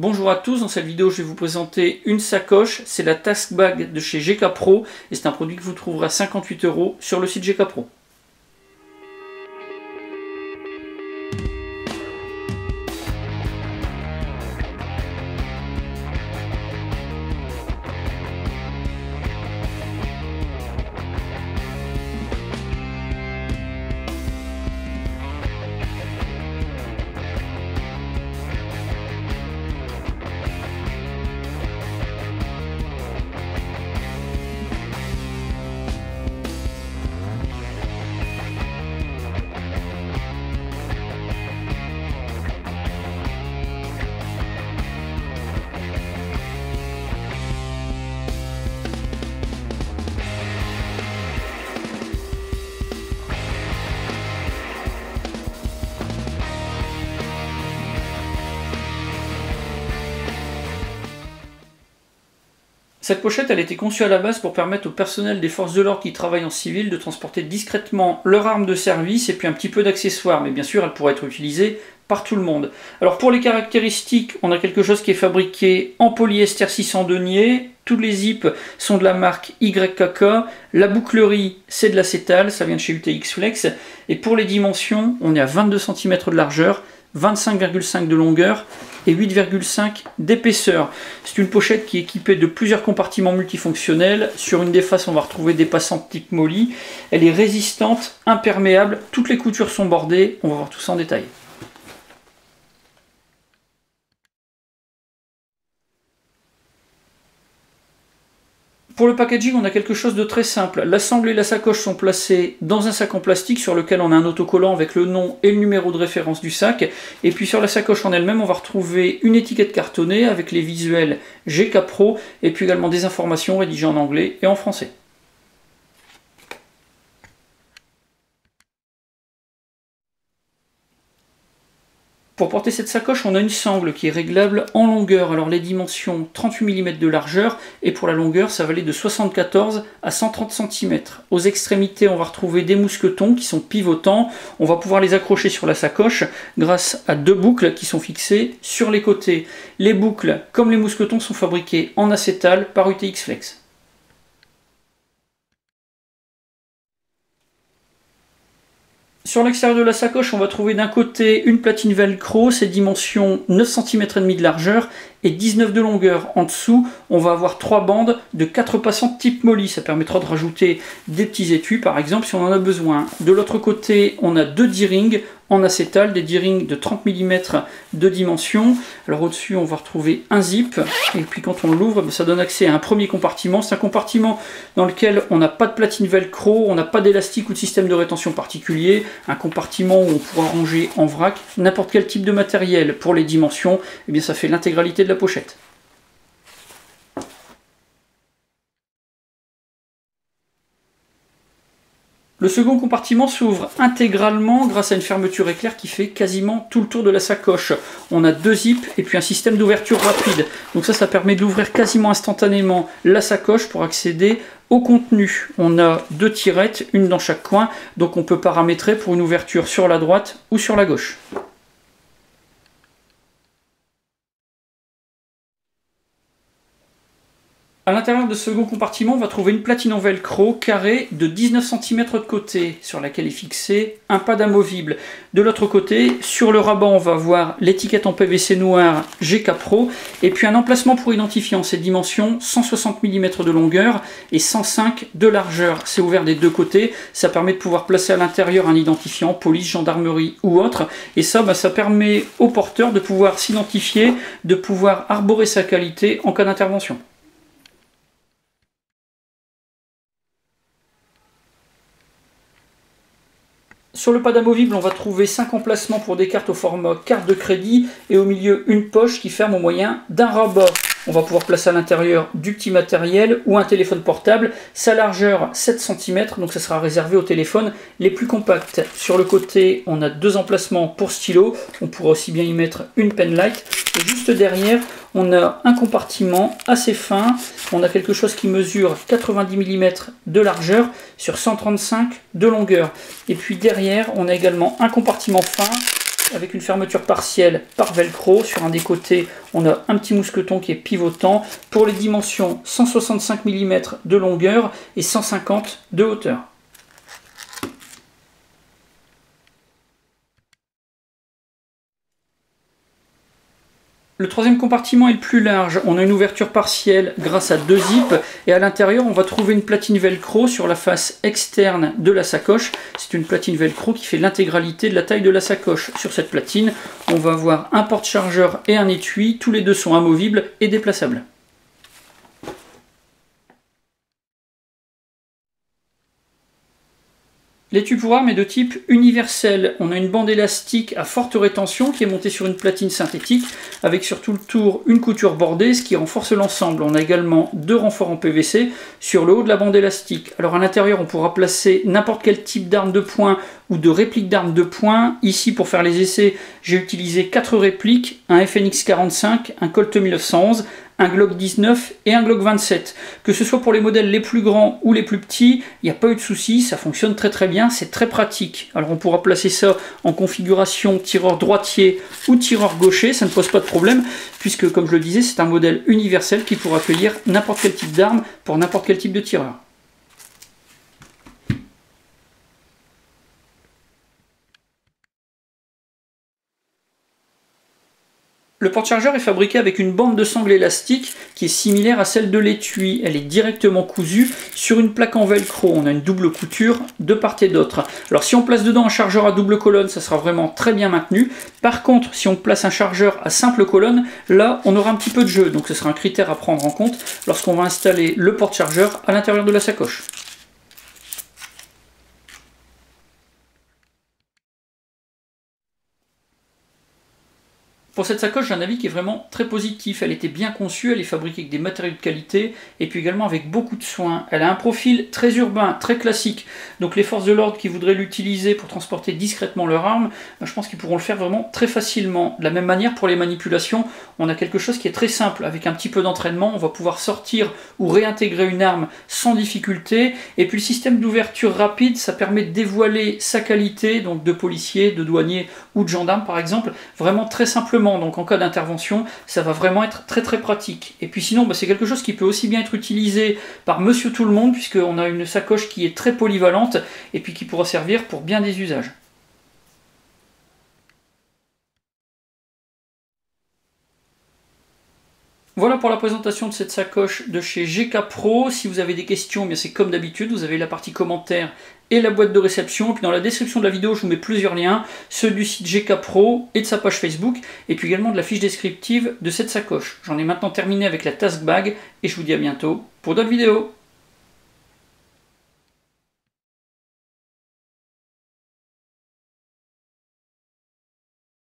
Bonjour à tous, dans cette vidéo je vais vous présenter une sacoche, c'est la Task Bag de chez GK Pro et c'est un produit que vous trouverez à 58 € sur le site GK Pro. Cette pochette, elle a été conçue à la base pour permettre au personnel des forces de l'ordre qui travaillent en civil de transporter discrètement leur arme de service et puis un petit peu d'accessoires, mais bien sûr elle pourrait être utilisée par tout le monde. Alors pour les caractéristiques, on a quelque chose qui est fabriqué en polyester 600 denier, tous les zips sont de la marque YKK, la bouclerie c'est de l'acétal, ça vient de chez UTX Flex, et pour les dimensions, on est à 22 cm de largeur, 25,5 de longueur et 8,5 d'épaisseur. C'est une pochette qui est équipée de plusieurs compartiments multifonctionnels. Sur une des faces, on va retrouver des passantes type molly. Elle est résistante, imperméable, toutes les coutures sont bordées. On va voir tout ça en détail. Pour le packaging, on a quelque chose de très simple. La sangle et la sacoche sont placées dans un sac en plastique sur lequel on a un autocollant avec le nom et le numéro de référence du sac. Et puis sur la sacoche en elle-même, on va retrouver une étiquette cartonnée avec les visuels GK Pro et puis également des informations rédigées en anglais et en français. Pour porter cette sacoche, on a une sangle qui est réglable en longueur. Alors les dimensions 38 mm de largeur et pour la longueur, ça va aller de 74 à 130 cm. Aux extrémités, on va retrouver des mousquetons qui sont pivotants. On va pouvoir les accrocher sur la sacoche grâce à deux boucles qui sont fixées sur les côtés. Les boucles, comme les mousquetons, sont fabriquées en acétal par UTX Flex. Sur l'extérieur de la sacoche, on va trouver d'un côté une platine velcro, ses dimensions 9 cm et demi de largeur et 19 de longueur. En dessous, on va avoir trois bandes de 4 passantes type molly. Ça permettra de rajouter des petits étuis, par exemple, si on en a besoin. De l'autre côté, on a deux D-rings en acétal, des D-rings de 30 mm de dimension. Alors au-dessus, on va retrouver un zip. Et puis quand on l'ouvre, ça donne accès à un premier compartiment. C'est un compartiment dans lequel on n'a pas de platine velcro, on n'a pas d'élastique ou de système de rétention particulier. Un compartiment où on pourra ranger en vrac n'importe quel type de matériel. Pour les dimensions, eh bien, ça fait l'intégralité de la pochette. Le second compartiment s'ouvre intégralement grâce à une fermeture éclair qui fait quasiment tout le tour de la sacoche. On a deux zips et puis un système d'ouverture rapide. Donc ça permet d'ouvrir quasiment instantanément la sacoche pour accéder au contenu. On a deux tirettes, une dans chaque coin, donc on peut paramétrer pour une ouverture sur la droite ou sur la gauche. À l'intérieur de ce second compartiment, on va trouver une platine en velcro carrée de 19 cm de côté, sur laquelle est fixé un pad amovible. De l'autre côté, sur le rabat, on va voir l'étiquette en PVC noir GK Pro, et puis un emplacement pour identifier en ces dimensions 160 mm de longueur et 105 de largeur. C'est ouvert des deux côtés, ça permet de pouvoir placer à l'intérieur un identifiant, police, gendarmerie ou autre, et ça permet au porteur de pouvoir s'identifier, de pouvoir arborer sa qualité en cas d'intervention. Sur le pad amovible, on va trouver 5 emplacements pour des cartes au format carte de crédit et au milieu une poche qui ferme au moyen d'un rabat. On va pouvoir placer à l'intérieur du petit matériel ou un téléphone portable. Sa largeur 7 cm, donc ça sera réservé aux téléphones les plus compacts. Sur le côté, on a deux emplacements pour stylo. On pourra aussi bien y mettre une penlight. Et juste derrière, on a un compartiment assez fin. On a quelque chose qui mesure 90 mm de largeur sur 135 de longueur. Et puis derrière, on a également un compartiment fin avec une fermeture partielle par velcro. Sur un des côtés, on a un petit mousqueton qui est pivotant. Pour les dimensions, 165 mm de longueur et 150 de hauteur. Le troisième compartiment est le plus large, on a une ouverture partielle grâce à 2 zips et à l'intérieur on va trouver une platine velcro sur la face externe de la sacoche. C'est une platine velcro qui fait l'intégralité de la taille de la sacoche. Sur cette platine, on va avoir un porte-chargeur et un étui, tous les deux sont amovibles et déplaçables. L'étui pour armes est de type universel. On a une bande élastique à forte rétention qui est montée sur une platine synthétique avec sur tout le tour une couture bordée, ce qui renforce l'ensemble. On a également 2 renforts en PVC sur le haut de la bande élastique. Alors à l'intérieur, on pourra placer n'importe quel type d'arme de poing ou de réplique d'arme de poing. Ici, pour faire les essais, j'ai utilisé 4 répliques, un FNX 45, un Colt 1911, un Glock 19 et un Glock 27. Que ce soit pour les modèles les plus grands ou les plus petits, il n'y a pas eu de souci, ça fonctionne très très bien, c'est très pratique. Alors on pourra placer ça en configuration tireur droitier ou tireur gaucher, ça ne pose pas de problème, puisque comme je le disais, c'est un modèle universel qui pourra accueillir n'importe quel type d'arme pour n'importe quel type de tireur. Le porte-chargeur est fabriqué avec une bande de sangle élastique qui est similaire à celle de l'étui. Elle est directement cousue sur une plaque en velcro. On a une double couture de part et d'autre. Alors si on place dedans un chargeur à double colonne, ça sera vraiment très bien maintenu. Par contre, si on place un chargeur à simple colonne, là on aura un petit peu de jeu. Donc ce sera un critère à prendre en compte lorsqu'on va installer le porte-chargeur à l'intérieur de la sacoche. Pour cette sacoche, j'ai un avis qui est vraiment très positif. Elle était bien conçue, elle est fabriquée avec des matériaux de qualité et puis également avec beaucoup de soin. Elle a un profil très urbain, très classique. Donc les forces de l'ordre qui voudraient l'utiliser pour transporter discrètement leur arme, je pense qu'ils pourront le faire vraiment très facilement. De la même manière, pour les manipulations, on a quelque chose qui est très simple. Avec un petit peu d'entraînement, on va pouvoir sortir ou réintégrer une arme sans difficulté. Et puis le système d'ouverture rapide, ça permet de dévoiler sa qualité, donc de policier, de douanier ou de gendarme par exemple, vraiment très simplement. Donc en cas d'intervention, ça va vraiment être très très pratique. Et puis sinon, c'est quelque chose qui peut aussi bien être utilisé par monsieur tout le monde, puisqu'on a une sacoche qui est très polyvalente et puis qui pourra servir pour bien des usages. Voilà pour la présentation de cette sacoche de chez GK Pro. Si vous avez des questions, c'est comme d'habitude, vous avez la partie commentaires et la boîte de réception. Et puis dans la description de la vidéo, je vous mets plusieurs liens, ceux du site GK Pro et de sa page Facebook, et puis également de la fiche descriptive de cette sacoche. J'en ai maintenant terminé avec la Task Bag, et je vous dis à bientôt pour d'autres vidéos.